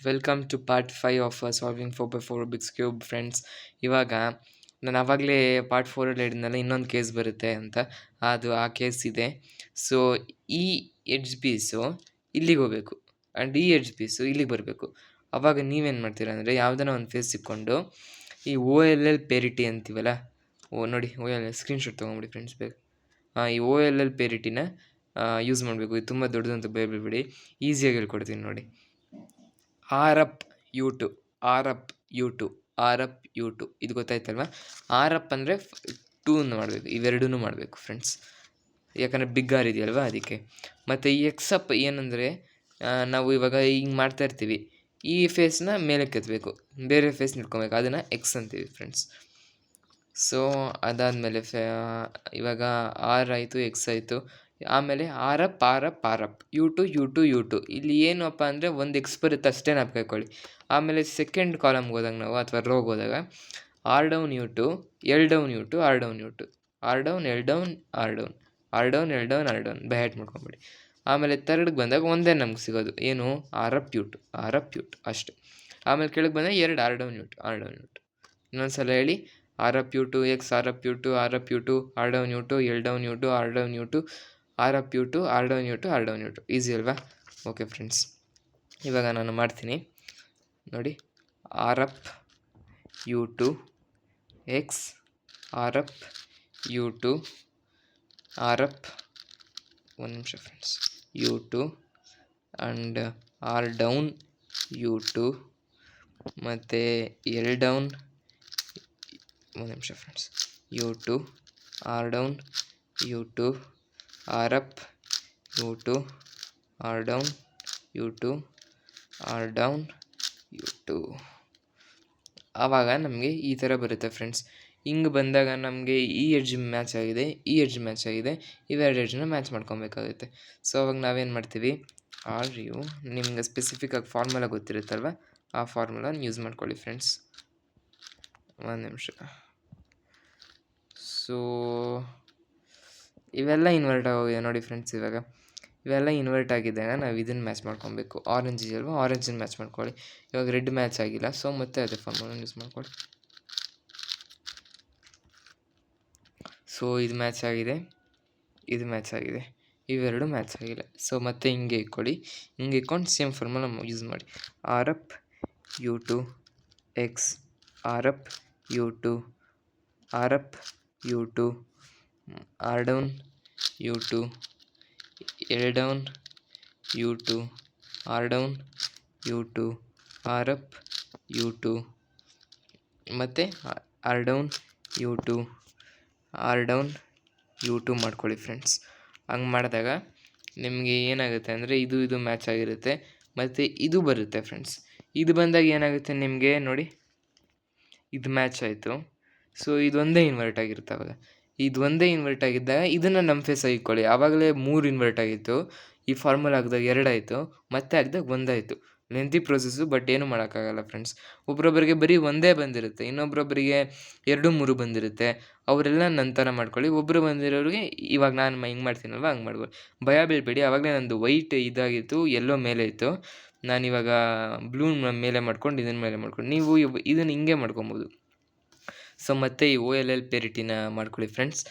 Welcome to part 5 of solving 4x4 Rubik's cube friends. ಇವಾಗ ನಾನು ಆವಾಗಲೇ ಪಾರ್ಟ್ 4ಅಲ್ಲಿ ಹೇಳಿದ್ನಲ್ಲ ಇನ್ನೊಂದು ಕೇಸ್ ಬರುತ್ತೆ ಅಂತ, ಅದು ಆ ಕೇಸ್ ಇದೆ. ಸೊ ಈ ಎಡ್ಜ್ ಪೀಸು ಇಲ್ಲಿಗೆ ಹೋಗಬೇಕು ಆ್ಯಂಡ್ ಈ ಎಡ್ಜ್ ಪೀಸು ಇಲ್ಲಿಗೆ ಬರಬೇಕು. ಆವಾಗ ನೀವೇನು ಮಾಡ್ತೀರಾ ಅಂದರೆ ಯಾವುದನ್ನ ಒಂದು ಫೇಸ್ ಸಿಕ್ಕೊಂಡು ಈ OLL ಪೇರಿಟಿ ಅಂತೀವಲ್ಲ, ನೋಡಿ OLL ಸ್ಕ್ರೀನ್ಶಾಟ್ ತೊಗೊಂಬಿಡಿ ಫ್ರೆಂಡ್ಸ್ ಬೇಕು. ಈ OLL ಪೇರಿಟಿನ ಯೂಸ್ ಮಾಡಬೇಕು. ಇದು ತುಂಬ ದೊಡ್ಡದಂತ ಬೇಡ, ಈಸಿಯಾಗಿ ಹೇಳ್ಕೊಡ್ತೀನಿ ನೋಡಿ. ಆರಪ್ U2 R up U2 R up U2 ಇದು ಗೊತ್ತಾಯ್ತಲ್ವ. ಆರಪ್ ಅಂದರೆ 2 ಮಾಡಬೇಕು, ಇವೆರಡೂ ಮಾಡಬೇಕು ಫ್ರೆಂಡ್ಸ್, ಯಾಕಂದರೆ ಬಿಗ್ ಆರ್ ಇದೆಯಲ್ವ ಅದಕ್ಕೆ. ಮತ್ತು ಈ ಎಕ್ಸಪ್ ಏನಂದರೆ ನಾವು ಇವಾಗ ಹಿಂಗೆ ಮಾಡ್ತಾ ಇರ್ತೀವಿ, ಈ ಫೇಸ್ನ ಮೇಲೆ ಕೆತ್ತಬೇಕು, ಬೇರೆ ಫೇಸ್ ನಿಡ್ಕೊಬೇಕು, ಅದನ್ನು ಎಕ್ಸ್ ಅಂತೀವಿ ಫ್ರೆಂಡ್ಸ್. ಸೊ ಅದಾದಮೇಲೆ ಇವಾಗ ಆರ್ ಆಯಿತು, ಎಕ್ಸ್ ಆಯಿತು, ಆಮೇಲೆ ಆರಪ್ U2 ಇಲ್ಲಿ ಏನಪ್ಪ ಅಂದರೆ ಒಂದು ಎಕ್ಸ್ ಬರುತ್ತೆ ಅಷ್ಟೇ ನಾಪ್ಕೊಳ್ಳಿ. ಆಮೇಲೆ ಸೆಕೆಂಡ್ ಕಾಲಮ್ಗೆ ಹೋದಾಗ ನಾವು ಅಥವಾ ರೋಗೆ ಹೋದಾಗ R down U2 L down U2 R down U2 R down L down R down R down L down R down by heart ಮಾಡ್ಕೊಂಬಿಡಿ. ಆಮೇಲೆ ತರ್ಡ್ಗೆ ಬಂದಾಗ ಒಂದೇ ನಮ್ಗೆ ಸಿಗೋದು ಏನು, ಆರಪ್ U2 ಅಷ್ಟೇ. ಆಮೇಲೆ ಕೆಳಗೆ ಬಂದಾಗ ಎರಡು ಆರ್ ಡೌನ್ U2 ಇನ್ನೊಂದು ಸಲ ಹೇಳಿ. R up U2 X R up U2 R down U2 L down U2 R down U2 R up U2 R down U2 easy ಅಲ್ವಾ? ಓಕೆ ಫ್ರೆಂಡ್ಸ್, ಇವಾಗ ನಾನು ಮಾಡ್ತೀನಿ ನೋಡಿ. ಆರಪ್ U2 ಎಕ್ಸ್ ಆರಪ್ U2 ಆರಪ್, ಒಂದು ನಿಮಿಷ friends, U2 and R down U2 ಮತ್ತು L down, ಒಂದು ನಿಮಿಷ friends, U2 R down U2 R up U2 R down U2 R down U2. ಆವಾಗ ನಮಗೆ ಈ ಥರ ಬರುತ್ತೆ ಫ್ರೆಂಡ್ಸ್. ಹಿಂಗೆ ಬಂದಾಗ ನಮಗೆ ಈ ಎಡ್ಜ್ ಮ್ಯಾಚ್ ಆಗಿದೆ, ಈ ಎಡ್ಜ್ ಮ್ಯಾಚ್ ಆಗಿದೆ, ಇವೆರಡು ಎಡ್ಜನ್ನ ಮ್ಯಾಚ್ ಮಾಡ್ಕೊಬೇಕಾಗುತ್ತೆ. ಸೊ ಅವಾಗ ನಾವೇನು ಮಾಡ್ತೀವಿ, ನಿಮ್ಗೆ ಸ್ಪೆಸಿಫಿಕ್ಕಾಗಿ ಫಾರ್ಮುಲಾ ಗೊತ್ತಿರುತ್ತಲ್ವ, ಆ ಫಾರ್ಮುಲಾನ ಯೂಸ್ ಮಾಡ್ಕೊಳ್ಳಿ ಫ್ರೆಂಡ್ಸ್. ಒಂದು ನಿಮಿಷ. ಸೊ ಇವೆಲ್ಲ ಇನ್ವರ್ಟ್ ಆಗೋಗಿದೆ ನೋಡಿ ಫ್ರೆಂಡ್ಸ್. ಇವೆಲ್ಲ ಇನ್ವರ್ಟ್ ಆಗಿದ್ದಾಗ ನಾವು ಇದನ್ನು ಮ್ಯಾಚ್ ಮಾಡ್ಕೊಬೇಕು. ಆರೆಂಜ್ ಇದೆಯಲ್ವ, ಆರೆಂಜನ್ನು ಮ್ಯಾಚ್ ಮಾಡ್ಕೊಳ್ಳಿ. ಇವಾಗ ರೆಡ್ ಮ್ಯಾಚ್ ಆಗಿಲ್ಲ, ಸೊ ಮತ್ತೆ ಅದೇ ಫಾರ್ಮುಲಾ ಯೂಸ್ ಮಾಡ್ಕೊಳ್ಳಿ. ಸೊ ಇದು ಮ್ಯಾಚ್ ಆಗಿದೆ, ಇದು ಮ್ಯಾಚ್ ಆಗಿದೆ, ಇವೆರಡು ಮ್ಯಾಚ್ ಆಗಿಲ್ಲ. ಸೊ ಮತ್ತೆ ಹಿಂಗೆ ಇಟ್ಕೊಳ್ಳಿ, ಹಿಂಗೆ ಇಟ್ಕೊಂಡು ಸೇಮ್ ಫಾರ್ಮುಲಾ ಯೂಸ್ ಮಾಡಿ. R up U2 X R up U2 R up U2 R down U2 L down U2 R down U2 R up U2 ಮತ್ತು R down U2 R down U2 ಮಾಡ್ಕೊಳ್ಳಿ ಫ್ರೆಂಡ್ಸ್. ಹಂಗೆ ಮಾಡಿದಾಗ ನಿಮಗೆ ಏನಾಗುತ್ತೆ ಅಂದರೆ ಇದು ಮ್ಯಾಚ್ ಆಗಿರುತ್ತೆ, ಮತ್ತು ಇದು ಬರುತ್ತೆ ಫ್ರೆಂಡ್ಸ್. ಇದು ಬಂದಾಗ ಏನಾಗುತ್ತೆ ನಿಮಗೆ ನೋಡಿ, ಇದು ಮ್ಯಾಚ್ ಆಯಿತು. ಸೊ ಇದೊಂದೇ ಇನ್ವರ್ಟ್ ಆಗಿರುತ್ತೆ. ಅವಾಗ ಇದೊಂದೇ ಇನ್ವರ್ಟ್ ಆಗಿದ್ದಾಗ ಇದನ್ನು ನಮ್ಮ ಫೇಸ್ ಇಟ್ಕೊಳ್ಳಿ. ಆವಾಗಲೇ 3 ಇನ್ವರ್ಟ್ ಆಗಿತ್ತು, ಈ ಫಾರ್ಮುಲಾ ಹಾಕಿದಾಗ 2 ಆಯಿತು, ಮತ್ತೆ ಹಾಕಿದಾಗ 1 ಆಯಿತು. ಲೆಂತಿ ಪ್ರೊಸೆಸ್ಸು, ಬಟ್ ಏನು ಮಾಡೋಕ್ಕಾಗಲ್ಲ ಫ್ರೆಂಡ್ಸ್. ಒಬ್ರೊಬ್ಬರಿಗೆ ಬರೀ ಒಂದೇ ಬಂದಿರುತ್ತೆ, ಇನ್ನೊಬ್ರೊಬ್ಬರಿಗೆ 2 3 ಬಂದಿರುತ್ತೆ. ಅವರೆಲ್ಲ ನಂತರ ಮಾಡ್ಕೊಳ್ಳಿ. ಒಬ್ಬರು ಬಂದಿರೋರಿಗೆ ಇವಾಗ ನಾನು ಹಿಂಗೆ ಮಾಡ್ತೀನಲ್ವ ಹಂಗೆ ಮಾಡ್ಕೊಳ್ಳಿ. ಭಯ ಬೀಳಬೇಡಿ. ಆವಾಗಲೇ ನಂದು ವೈಟ್ ಇದಾಗಿತ್ತು, ಎಲ್ಲೋ ಮೇಲೆ ಇತ್ತು, ನಾನಿವಾಗ ಬ್ಲೂ ಮೇಲೆ ಮಾಡ್ಕೊಂಡು ಇದನ್ನ ಮೇಲೆ ಮಾಡ್ಕೊಂಡು, ನೀವು ಇದನ್ನು ಹಿಂಗೆ ಮಾಡ್ಕೊಬೋದು. ಸೊ ಮತ್ತೆ ಈ OLL ಪೇರಿಟಿನ ಮಾಡ್ಕೊಳ್ಳಿ friends.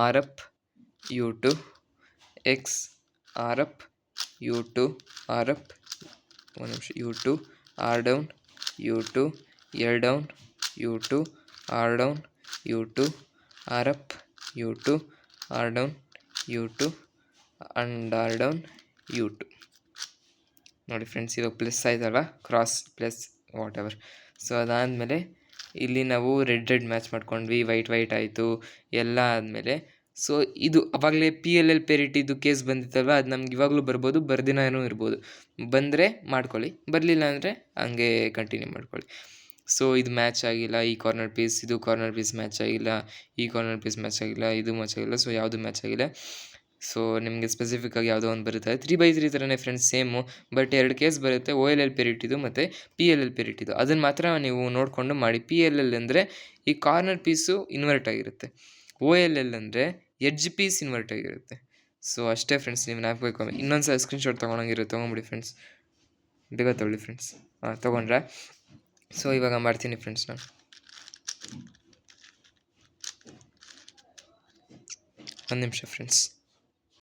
ಆರಪ್ U2 X R up U2 ಆರಪ್, ಒಂದು ನಿಮಿಷ, U2 R down U2 L down U2 R down U2 R up U2 R down U2 and R down U2 ನೋಡಿ ಫ್ರೆಂಡ್ಸ್. ಇವಾಗ ಪ್ಲಸ್ ಆಯ್ತಲ್ವ, cross plus whatever. So ಅದಾದಮೇಲೆ ಇಲ್ಲಿ ನಾವು red match ಮಾಡ್ಕೊಂಡ್ವಿ, white ಆಯಿತು ಎಲ್ಲ ಆದಮೇಲೆ. ಸೊ ಇದು ಅವಾಗಲೇ PLL ಪೇರಿಟಿದು ಕೇಸ್ ಬಂದಿತ್ತಲ್ವ, ಅದು ನಮ್ಗೆ ಇವಾಗಲೂ ಬರ್ಬೋದು, ಬರ್ದಿನೂ ಇರ್ಬೋದು. ಬಂದರೆ ಮಾಡ್ಕೊಳ್ಳಿ, ಬರಲಿಲ್ಲ ಅಂದರೆ ಹಂಗೆ ಕಂಟಿನ್ಯೂ ಮಾಡ್ಕೊಳ್ಳಿ. ಸೊ ಇದು ಮ್ಯಾಚ್ ಆಗಿಲ್ಲ, ಈ ಕಾರ್ನರ್ ಪೀಸ್, ಇದು ಕಾರ್ನರ್ ಪೀಸ್ ಮ್ಯಾಚ್ ಆಗಿಲ್ಲ, ಈ ಕಾರ್ನರ್ ಪೀಸ್ ಮ್ಯಾಚ್ ಆಗಿಲ್ಲ, ಇದು ಮ್ಯಾಚ್ ಆಗಿಲ್ಲ. ಸೊ ಯಾವುದು ಮ್ಯಾಚ್ ಆಗಿಲ್ಲ. ಸೊ ನಿಮಗೆ ಸ್ಪೆಸಿಫಿಕ್ಕಾಗಿ ಯಾವುದೋ ಒಂದು ಬರುತ್ತೆ, 3x3 ಥರನೇ ಫ್ರೆಂಡ್ಸ್, ಸೇಮು. ಬಟ್ 2 ಕೇಸ್ ಬರುತ್ತೆ, OLL ಪೇರಿಟಿದು ಮತ್ತು PLL ಪೇರಿಟಿದು. ಅದನ್ನು ಮಾತ್ರ ನೀವು ನೋಡಿಕೊಂಡು ಮಾಡಿ. PLL ಅಂದರೆ ಈ ಕಾರ್ನರ್ ಪೀಸು ಇನ್ವರ್ಟ್ ಆಗಿರುತ್ತೆ, OLL ಅಂದರೆ ಎಡ್ಜ್ ಪೀಸ್ ಇನ್ವರ್ಟ್ ಆಗಿರುತ್ತೆ. ಸೊ ಅಷ್ಟೇ ಫ್ರೆಂಡ್ಸ್, ನೀವು ನಾಲ್ಕು ಇನ್ನೊಂದು ಸಲ ಸ್ಕ್ರೀನ್ಶಾಟ್ ತೊಗೊಂಡಂಗಿರುತ್ತೆ, ತೊಗೊಂಬಿಡಿ ಫ್ರೆಂಡ್ಸ್. ಬೇಗ ತೊಗೊಳ್ಳಿ ಫ್ರೆಂಡ್ಸ್. ತೊಗೊಂಡ್ರಾ? ಸೊ ಇವಾಗ ಮಾಡ್ತೀನಿ ಫ್ರೆಂಡ್ಸ್ ನಾನು. ಒಂದು ನಿಮಿಷ ಫ್ರೆಂಡ್ಸ್.